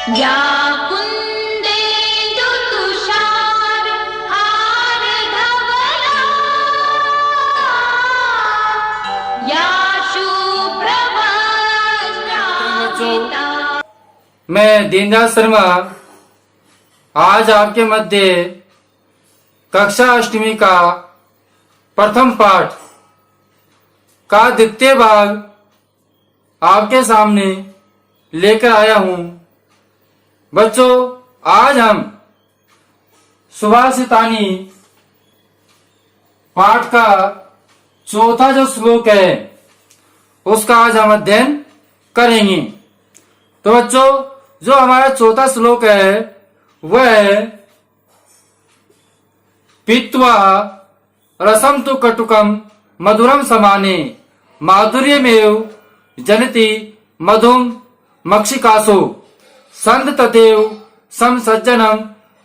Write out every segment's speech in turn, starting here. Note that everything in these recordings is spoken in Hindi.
या कुन्देन्दु तुषार हारधवला या शुभ्रवस्त्रांकिता। मैं दीनदयाल शर्मा आज आपके मध्य कक्षा अष्टमी का प्रथम पाठ का द्वितीय भाग आपके सामने लेकर आया हूं। बच्चों, आज हम सुभाषितानी पाठ का चौथा जो श्लोक है उसका आज हम अध्ययन करेंगे। तो बच्चों, जो हमारा चौथा श्लोक है वह है पीत्वा रसम तु कटुकम मधुरम समाने माधुर्यमेव जनति मधुम मक्षिकासो संत तथैव सम सज्जनम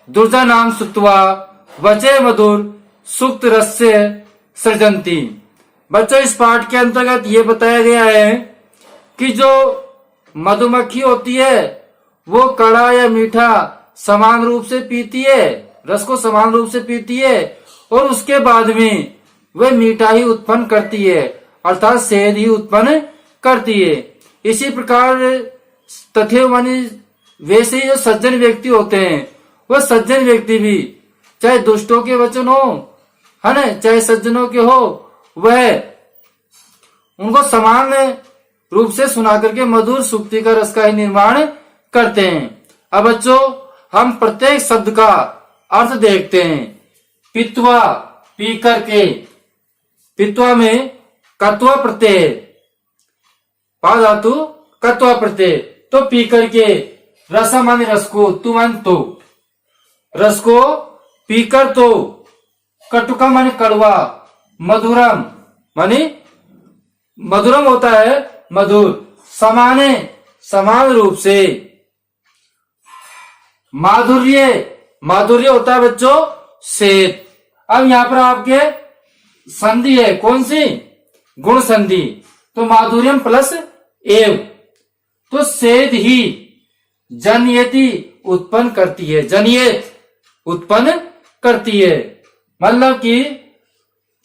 दुर्जनाम सुत्वा वचे मधुर सुक्त रस्य सृजंती। बच्चों, इस पाठ के अंतर्गत ये बताया गया है कि जो मधुमक्खी होती है वो कड़ा या मीठा समान रूप से पीती है, रस को समान रूप से पीती है और उसके बाद में वह मीठा ही उत्पन्न करती है, अर्थात शहद ही उत्पन्न करती है। इसी प्रकार तथैव मानी वैसे ही जो सज्जन व्यक्ति होते हैं वह सज्जन व्यक्ति भी चाहे दुष्टों के वचन हो है ना, चाहे सज्जनों के हो, वह उनको समान रूप से सुना करके मधुर सुक्ति का रस का ही निर्माण करते हैं। अब बच्चों, हम प्रत्येक शब्द का अर्थ देखते हैं। पित्वा पी करके, पित्वा में कत्वा प्रत्यय, पा धातु कत्वा प्रत्यय, तो पी करके, रसा माने रस को, तु मान तो, रस को पीकर तो, कटुका माने कड़वा, मधुरम माने मधुरम होता है मधुर, समाने समान रूप से, माधुर्य माधुर्य होता है बच्चों सेत। अब यहाँ पर आपके संधि है, कौन सी? गुण संधि, तो माधुर्यम प्लस एव, तो सेद ही जनयति उत्पन्न करती है, जनयत उत्पन्न करती है। मतलब कि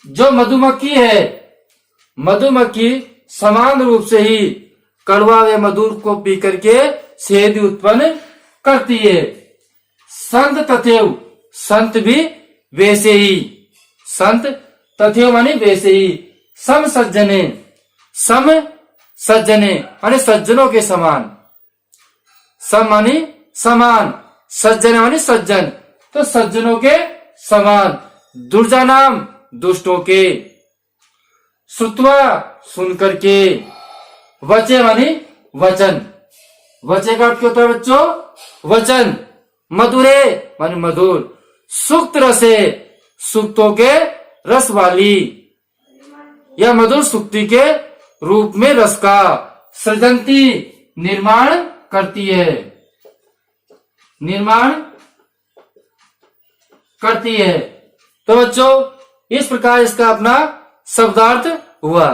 जो मधुमक्खी है, मधुमक्खी समान रूप से ही कड़वा व मधुर को पी करके शहद उत्पन्न करती है। संत तथैव, संत भी वैसे ही, संत तथैव माने वैसे ही, सम सज्जने, सम सज्जने माने सज्जनों के समान, सम माने समान, सज्जन माने सज्जन, तो सज्जनों के समान, दुर्जनाम दुष्टों के, श्रुत्वा सुन करके, वचे माने वचन, वचे का अर्थ क्या होता है बच्चों? वचन, मधुरे माने मधुर, सुक्त रसे सुक्तों के रस वाली या मधुर सुक्ति के रूप में रस का, सृजंती निर्माण करती है, निर्माण करती है। तो बच्चों, इस प्रकार इसका अपना शब्दार्थ हुआ।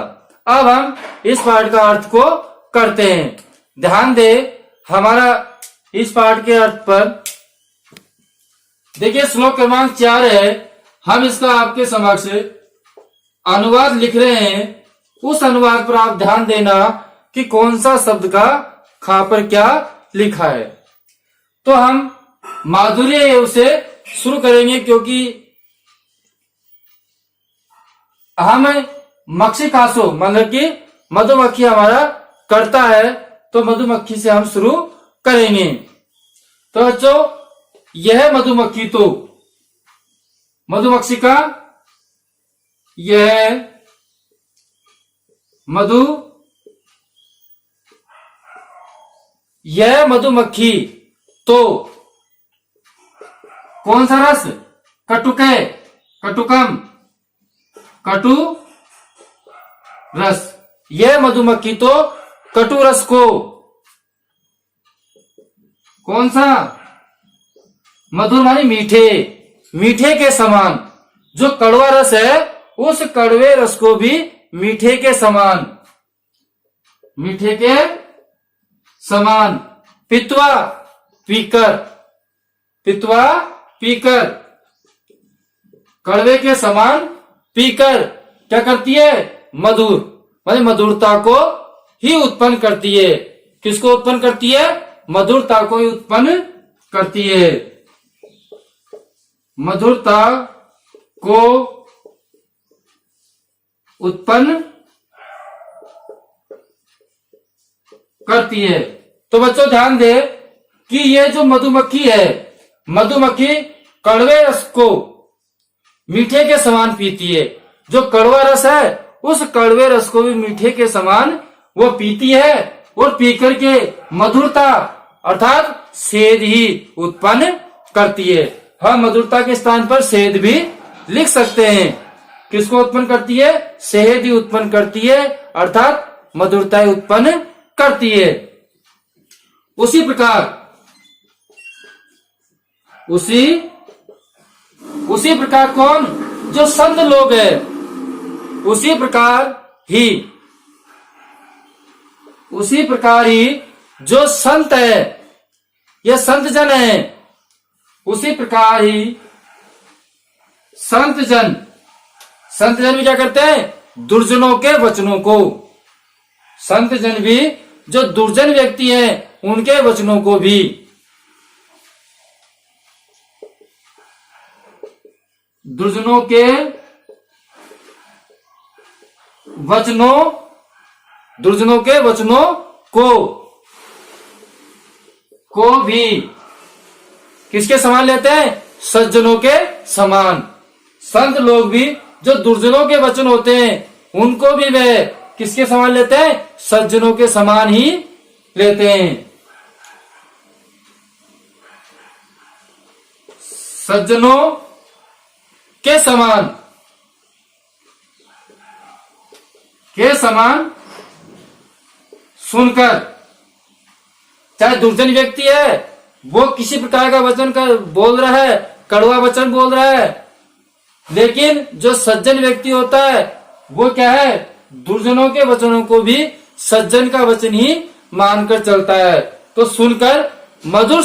अब हम इस पाठ का अर्थ को करते हैं। ध्यान दे हमारा इस पाठ के अर्थ पर। देखिए, श्लोक क्रमांक 4 है, हम इसका आपके समक्ष अनुवाद लिख रहे हैं। उस अनुवाद पर आप ध्यान देना कि कौन सा शब्द का खा पर क्या लिखा है। तो हम माधुर्य एव से शुरू करेंगे, क्योंकि हम मक्षिकासो मतलब कि मधुमक्खी हमारा करता है, तो मधुमक्खी से हम शुरू करेंगे। तो बच्चों, यह मधुमक्खी तो मधुमक्षिका, यह मधु, यह मधुमक्खी तो कौन सा रस? कटुक है, कटुकम, कटु रस। यह मधुमक्खी तो कटु रस को, कौन सा? मधुर मानी मीठे, मीठे के समान, जो कड़वा रस है उस कड़वे रस को भी मीठे के समान, मीठे के समान, पित्वा पीकर, पित्वा पीकर, कड़वे के समान पीकर क्या करती है? मधुर, माने मधुरता को ही उत्पन्न करती है। किसको उत्पन्न करती है? मधुरता को ही उत्पन्न करती है। मधुरता को उत्पन्न करती है। तो बच्चों ध्यान दे कि ये जो मधुमक्खी है, मधुमक्खी कड़वे रस को मीठे के समान पीती है। जो कड़वा रस है उस कड़वे रस को भी मीठे के समान वो पीती है और पीकर के मधुरता अर्थात सेद ही उत्पन्न करती है। हम मधुरता के स्थान पर सेद भी लिख सकते हैं। किसको उत्पन्न करती है? सेद ही उत्पन्न करती है अर्थात मधुरता ही उत्पन्न करती है। उसी प्रकार कौन? जो संत लोग है, उसी प्रकार ही जो संत है, ये संत जन है, उसी प्रकार ही संत जन भी क्या करते हैं? दुर्जनों के वचनों को, संत जन भी जो दुर्जन व्यक्ति हैं उनके वचनों को भी, दुर्जनों के वचनों को भी किसके समान लेते हैं? सज्जनों के समान। संत लोग भी जो दुर्जनों के वचन होते हैं उनको भी वे किसके समान लेते हैं? सज्जनों के समान ही लेते हैं। सज्जनों के समान सुनकर, चाहे दुर्जन व्यक्ति है वो किसी प्रकार का वचन बोल रहा है, कड़वा वचन बोल रहा है, लेकिन जो सज्जन व्यक्ति होता है वो क्या है? दुर्जनों के वचनों को भी सज्जन का वचन ही मानकर चलता है। तो सुनकर मधुर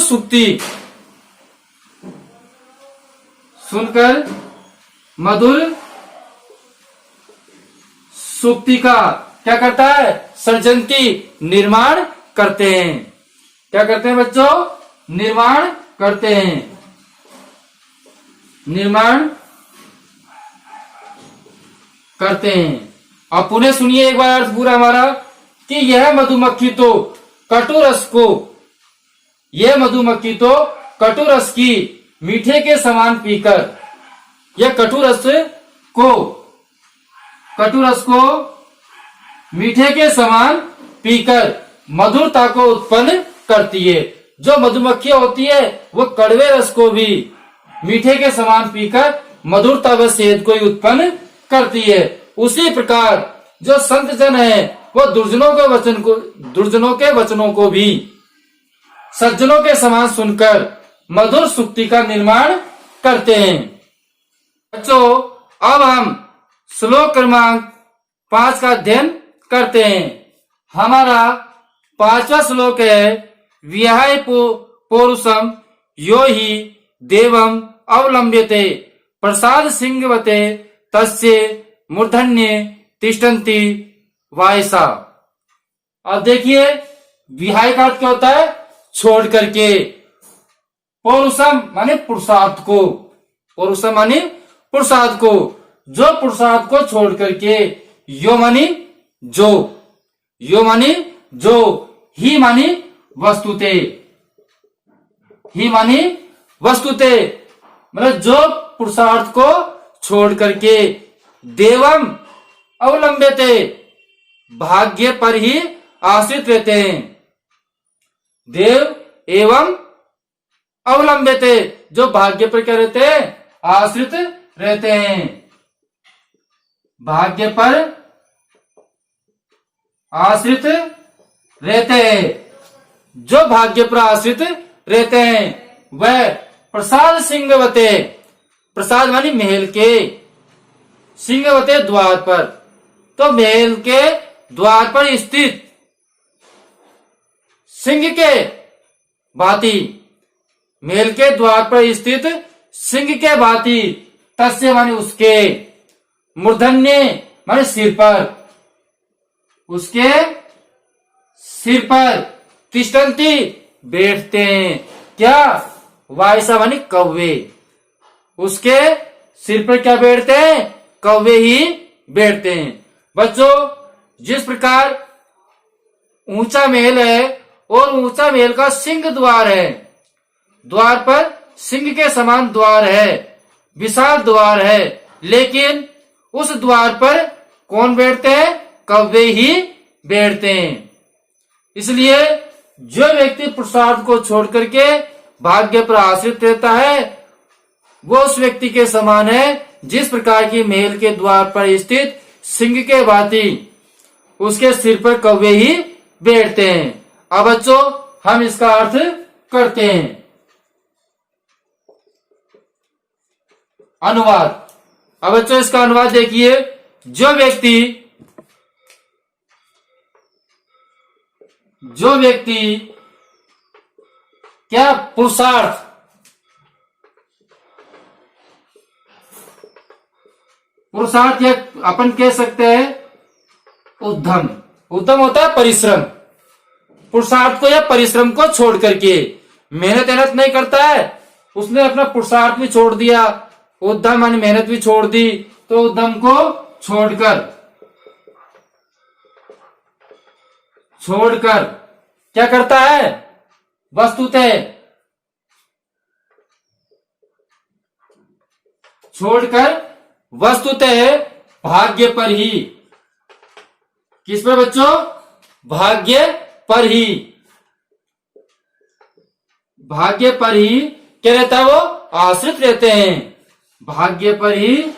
सुक्ति का क्या करता है? सर्जंती, निर्माण करते हैं। क्या करते हैं बच्चों? निर्माण करते हैं। अब पुनः सुनिए एक बार अर्थ पूरा हमारा कि यह मधुमक्खी तो कटु रस की मीठे के समान पीकर, यह कटु रस को मीठे के समान पीकर मधुरता को उत्पन्न करती है। जो मधुमक्खियां होती है वो कड़वे रस को भी मीठे के समान पीकर मधुरता व सेहत को ही उत्पन्न करती है। उसी प्रकार जो संत जन है वो दुर्जनों के वचनों को भी सज्जनों के समान सुनकर मधुर सुक्ति का निर्माण करते हैं। बच्चों अब हम श्लोक क्रमांक 5 का अध्ययन करते हैं। हमारा 5वां श्लोक है विहाय पौरुषम यो ही देवम अवलंब्यते प्रसाद सिंहवते तस्य मूर्धन्ये तिष्ठन्ति वायसा। अब देखिए विहाय का अर्थ क्या होता है? छोड़ करके। पौरुषम माने पुरुषार्थ को, पौरुषम माने पुरुषार्थ को, जो पुरुषार्थ को छोड़ करके, यो मानी जो, ही मानी वस्तुते, मतलब जो पुरुषार्थ को छोड़ करके देवम अवलंब्यते भाग्य पर ही आश्रित रहते हैं। देव एवं अवलंब्यते जो भाग्य पर क्या रहते हैं? आश्रित रहते हैं। भाग्य पर आश्रित रहते हैं। जो भाग्य पर आश्रित रहते हैं वह प्रसाद सिंहवते, प्रसाद मानी महल के, सिंहवते द्वार पर, तो महल के द्वार पर स्थित सिंह के भांति महल के द्वार पर स्थित सिंह के भांति, तस्य माने उसके, मूर्धन्य माने सिर पर, उसके सिर पर, तिष्ठन्ति बैठते हैं, क्या, वायसा माने कौवे, उसके सिर पर क्या बैठते हैं, कौवे ही बैठते हैं। बच्चों, जिस प्रकार ऊंचा महल है और ऊंचा महल का सिंह द्वार है, द्वार पर सिंह के समान द्वार है, विशाल द्वार है, लेकिन उस द्वार पर कौन बैठते हैं, कौवे ही बैठते हैं। इसलिए जो व्यक्ति पुरुषार्थ को छोड़ करके भाग्य पर आश्रित रहता है, वो उस व्यक्ति के समान है जिस प्रकार की महल के द्वार पर स्थित सिंह के भांति उसके सिर पर कौवे ही बैठते हैं। अब बच्चों, हम इसका अर्थ करते हैं। अनुवाद। अब बच्चों, इसका अनुवाद देखिए। जो व्यक्ति क्या, पुरुषार्थ, पुरुषार्थ या अपन कह सकते हैं उद्यम, उद्यम होता है परिश्रम, पुरुषार्थ को या परिश्रम को छोड़ करके, मेहनत नहीं करता है, उसने अपना पुरुषार्थ भी छोड़ दिया, उद्यम मानी मेहनत भी छोड़ दी, तो उद्यम को छोड़कर क्या करता है, वस्तुतः भाग्य पर ही, किस पर बच्चों, भाग्य पर ही क्या रहता है, वो आश्रित रहते हैं, भाग्य पर ही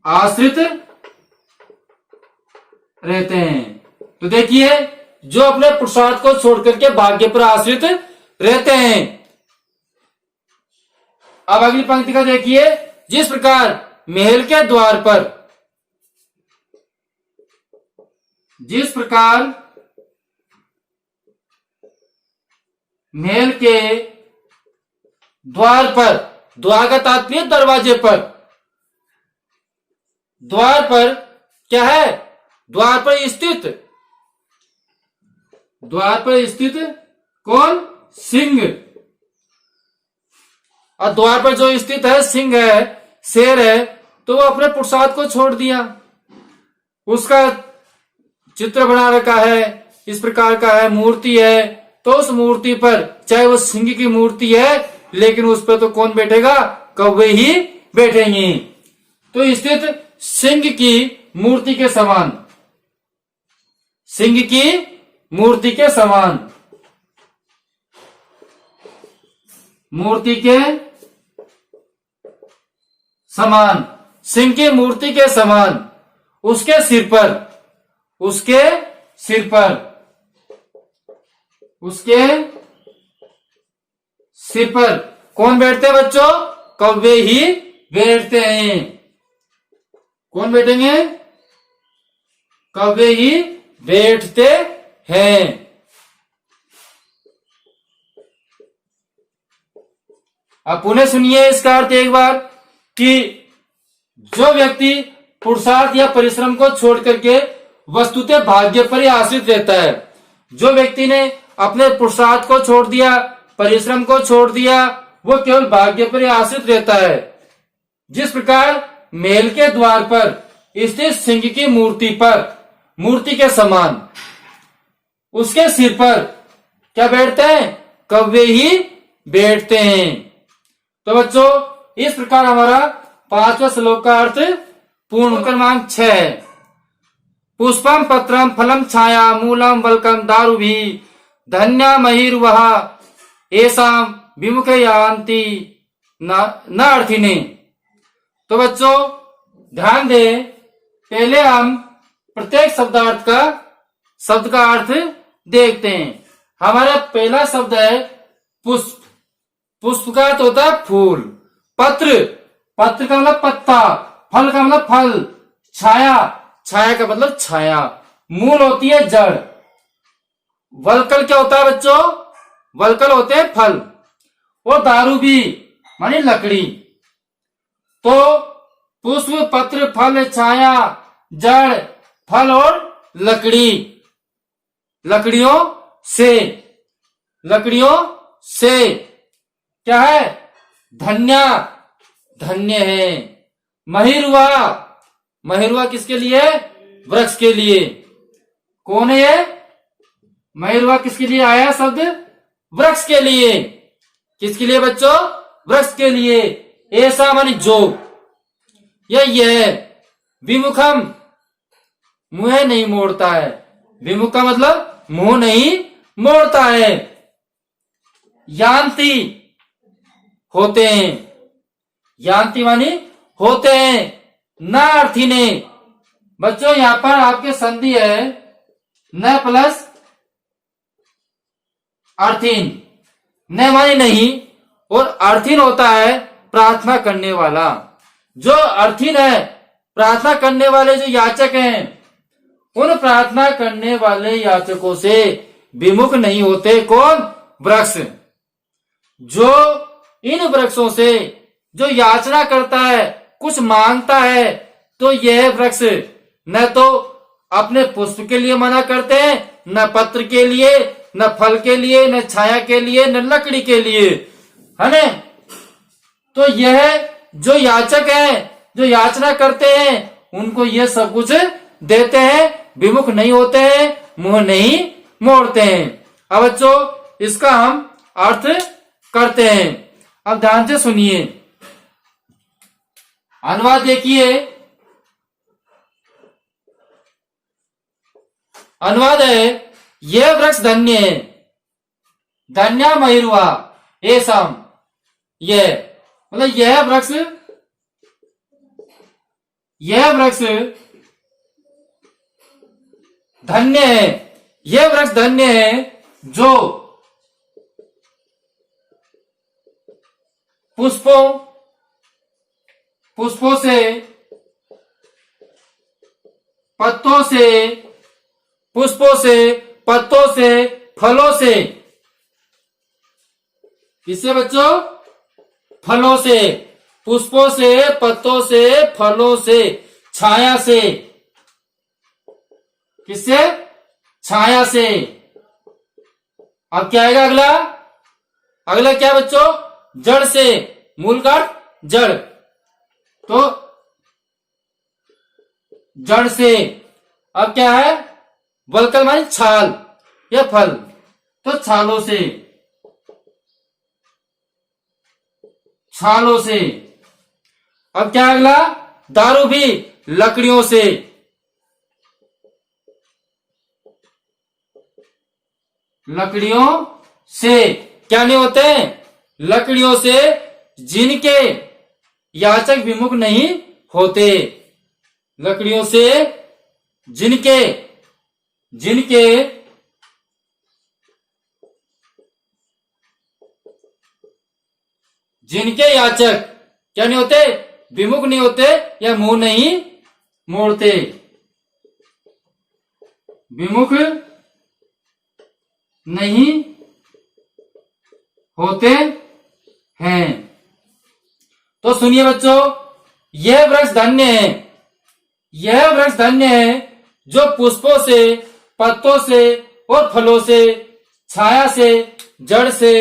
आश्रित रहते हैं। तो देखिए, जो अपने पुरुषार्थ को छोड़ करके भाग्य पर आश्रित रहते हैं। अब अगली पंक्ति का देखिए। जिस प्रकार महल के द्वार पर, जिस प्रकार महल के द्वार पर, द्वार का तात्पर्य दरवाजे पर, द्वार पर क्या है, द्वार पर स्थित कौन, सिंह, और द्वार पर जो स्थित है सिंह है, शेर है, तो वो अपने पुरुषार्थ को छोड़ दिया, उसका चित्र बना रखा है, इस प्रकार का है, मूर्ति है, तो उस मूर्ति पर, चाहे वो सिंह की मूर्ति है, लेकिन उस पर तो कौन बैठेगा, कौवे ही बैठेंगे। तो स्थित सिंह की मूर्ति के समान, सिंह की मूर्ति के समान, मूर्ति के समान, सिंह की मूर्ति के समान, उसके सिर पर, उसके सिर पर, उसके सिर पर कौन बैठते हैं बच्चों, कौवे ही बैठते हैं। कौन बैठेंगे, कौवे ही बैठते हैं। अब पुनः सुनिए इसका अर्थ एक बार, कि जो व्यक्ति पुरुषार्थ या परिश्रम को छोड़ करके वस्तुतः भाग्य पर ही आश्रित रहता है, जो व्यक्ति ने अपने पुरुषार्थ को छोड़ दिया, परिश्रम को छोड़ दिया, वो केवल भाग्य पर ही आश्रित रहता है। जिस प्रकार महल के द्वार पर स्थित सिंह की मूर्ति पर, मूर्ति के समान, उसके सिर पर क्या बैठते हैं, कौवे ही बैठते हैं। तो बच्चों, इस प्रकार हमारा 5वां श्लोक का अर्थ पूर्ण। क्रमांक 6 है, पुष्पम पत्रम फलम छाया मूलम वल्कम दारुभी धन्या महिर्वह एसाम विमुखयान्ति न अर्थिने। तो बच्चों ध्यान दें, पहले हम प्रत्येक शब्द का अर्थ देखते हैं। हमारा पहला शब्द है पुष्प, पुष्प का अर्थ होता है फूल, पत्र, पत्र का मतलब पत्ता, फल का मतलब फल, छाया, छाया का मतलब छाया, मूल होती है जड़, वल्कल क्या होता है बच्चों, वल्कल होते हैं फल, और दारू भी मानी लकड़ी। तो पुष्प, पत्र, फल, छाया, जड़, फल और लकड़ी, लकड़ियों से क्या है? धन्य, धन्य है। महिरुआ, महिरुआ किसके लिए? वृक्ष के लिए। कौन है ये? महिरुआ किसके लिए आया शब्द? वृक्ष के लिए। किसके लिए बच्चों? वृक्ष के लिए। ऐसा मानी जो, यह विमुखम, मुंह नहीं मोड़ता है। विमुख का मतलब मुंह नहीं मोड़ता है। यान्ति, होते हैं। यान्ति मानी होते हैं। न अर्थी ने, बच्चों यहां पर आपके संधि है न प्लस अर्थिन। न मानी नहीं, और अर्थिन होता है प्रार्थना करने वाला। जो अर्थिन है, प्रार्थना करने वाले जो याचक हैं, उन प्रार्थना करने वाले याचकों से विमुख नहीं होते। कौन? वृक्ष। जो इन वृक्षों से जो याचना करता है, कुछ मांगता है, तो यह वृक्ष न तो अपने पुष्प के लिए मना करते हैं, न पत्र के लिए, न फल के लिए, न छाया के लिए, न लकड़ी के लिए, है न? तो यह जो याचक हैं, जो याचना करते हैं, उनको यह सब कुछ देते हैं, विमुख नहीं होते हैं, मुंह नहीं मोड़ते हैं। अब बच्चों इसका हम अर्थ करते हैं। अब ध्यान से सुनिए, अनुवाद देखिए। अनुवाद है, यह वृक्ष धन्य है, धन्य महिरुआ ऐसाम। यह मतलब यह वृक्ष धन्य है। यह वृक्ष धन्य है जो पुष्पों से, पत्तों से, पुष्पों से, पत्तों से, फलों से। किससे बच्चों? फलों से, पुष्पों से, पत्तों से, फलों से, छाया से। किससे? छाया से। अब क्या आएगा अगला? अगला क्या बच्चों? जड़ से। मूल का जड़, तो जड़ से। अब क्या है? वल्कल मानी छाल या फल, तो छालों से, छालों से। अब क्या अगला? दारू भी लकड़ियों से। लकड़ियों से क्या नहीं होते हैं? लकड़ियों से, जिनके याचक विमुख नहीं होते। लकड़ियों से जिनके याचक क्या नहीं होते? विमुख नहीं होते या मुंह नहीं मोड़ते। विमुख नहीं होते हैं। तो सुनिए बच्चों, यह वृक्ष धन्य है, यह वृक्ष धन्य है जो पुष्पों से, पत्तों से और फलों से, छाया से, जड़ से,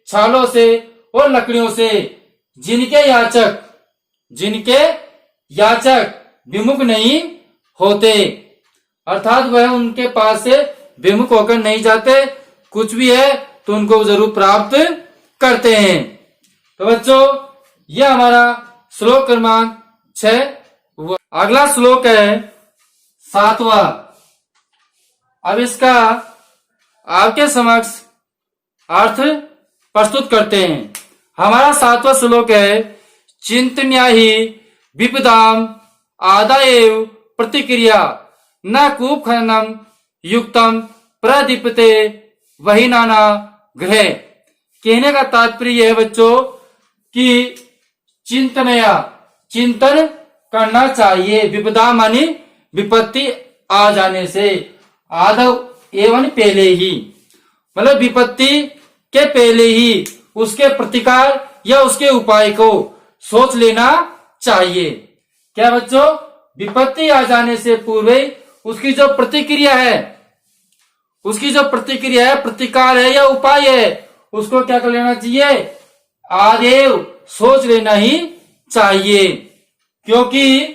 छालों से और लकड़ियों से, जिनके याचक विमुख नहीं होते, अर्थात वह उनके पास से विमुख होकर नहीं जाते। कुछ भी है तो उनको जरूर प्राप्त करते हैं। तो बच्चों यह हमारा श्लोक क्रमांक 6 हुआ। अगला श्लोक है 7वां। अब इसका आपके समक्ष अर्थ प्रस्तुत करते हैं। हमारा 7वां श्लोक है, चिंतन्या ही विपदाम आदाएव प्रतिक्रिया न कूप खननम युक्तम प्रदीपते वही नाना गृह। कहने का तात्पर्य है बच्चों कि चिंतनया, चिंतन करना चाहिए। विपदा मानी विपत्ति आ जाने से, आदव एवं पहले ही, मतलब विपत्ति के पहले ही उसके प्रतिकार या उसके उपाय को सोच लेना चाहिए। क्या बच्चों, विपत्ति आ जाने से पूर्व ही उसकी जो प्रतिक्रिया है, प्रतिकार है या उपाय है, उसको क्या कर लेना चाहिए, आदेव सोच लेना ही चाहिए। क्योंकि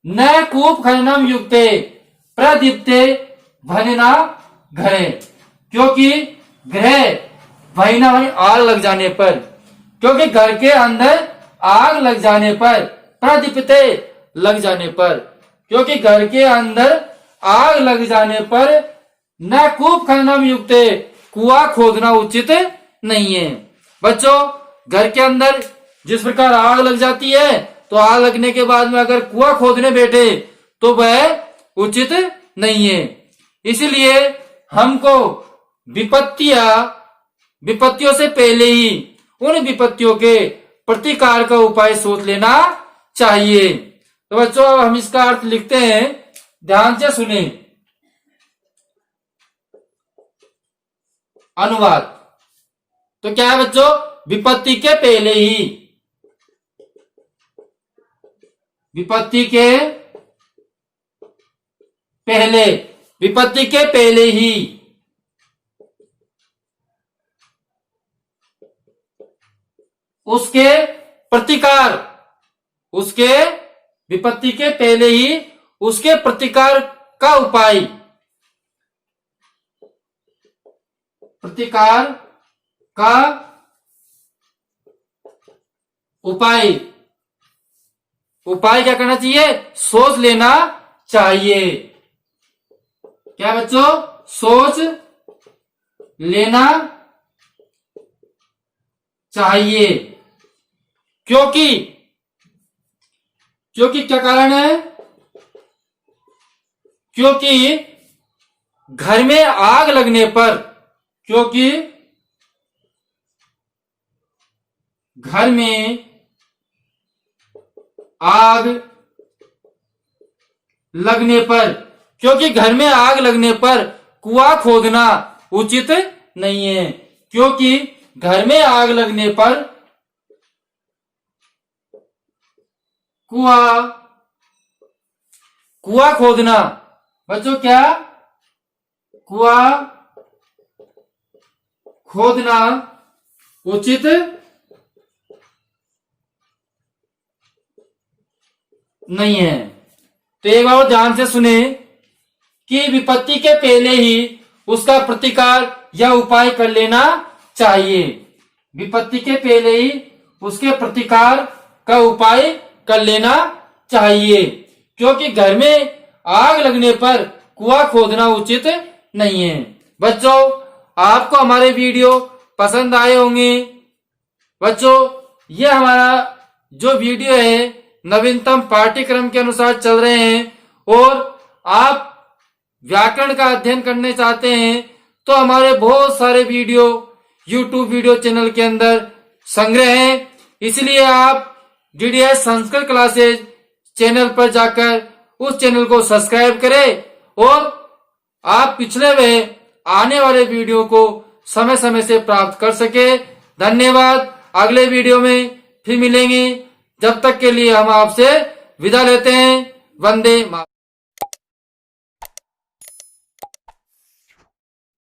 न कूप खननम युक्ते प्रदीप्ते भनना घरे, क्योंकि ग्रह भयना वही आग लग जाने पर, क्योंकि घर के अंदर आग लग जाने पर, प्रदीप्ते लग जाने पर, क्योंकि घर के अंदर आग लग जाने पर न कूप खननम युक्ते कुआं खोदना उचित नहीं है। बच्चों, घर के अंदर जिस प्रकार आग लग जाती है, तो आग लगने के बाद में अगर कुआं खोदने बैठे तो वह उचित नहीं है। इसलिए हमको विपत्तियों से पहले ही उन विपत्तियों के प्रतिकार का उपाय सोच लेना चाहिए। तो बच्चों, अब हम इसका अर्थ लिखते हैं, ध्यान से सुने। अनुवाद तो क्या है बच्चों, विपत्ति के पहले ही, विपत्ति के पहले ही उसके प्रतिकार, विपत्ति के पहले ही उसके प्रतिकार का उपाय, उपाय क्या करना चाहिए, सोच लेना चाहिए। क्या बच्चों, सोच लेना चाहिए। क्योंकि क्या कारण है, क्योंकि घर में आग लगने पर, क्योंकि घर में आग लगने पर, क्योंकि घर में आग लगने पर कुआं खोदना उचित नहीं है। क्योंकि घर में आग लगने पर कुआं खोदना, बच्चों क्या, कुआं खोदना उचित नहीं है। तो एक बार ध्यान से सुने कि विपत्ति के पहले ही उसका प्रतिकार या उपाय कर लेना चाहिए। विपत्ति के पहले ही उसके प्रतिकार का उपाय कर लेना चाहिए, क्योंकि घर में आग लगने पर कुआं खोदना उचित नहीं है। बच्चों, आपको हमारे वीडियो पसंद आए होंगे। बच्चों, ये हमारा जो वीडियो है नवीनतम पाठ्यक्रम के अनुसार चल रहे हैं, और आप व्याकरण का अध्ययन करने चाहते हैं तो हमारे बहुत सारे वीडियो YouTube वीडियो चैनल के अंदर संग्रह हैं। इसलिए आप DDS संस्कृत क्लासेज चैनल पर जाकर उस चैनल को सब्सक्राइब करें, और आप पिछले व आने वाले वीडियो को समय समय से प्राप्त कर सके। धन्यवाद। अगले वीडियो में फिर मिलेंगे। जब तक के लिए हम आपसे विदा लेते हैं। वंदे मातरम।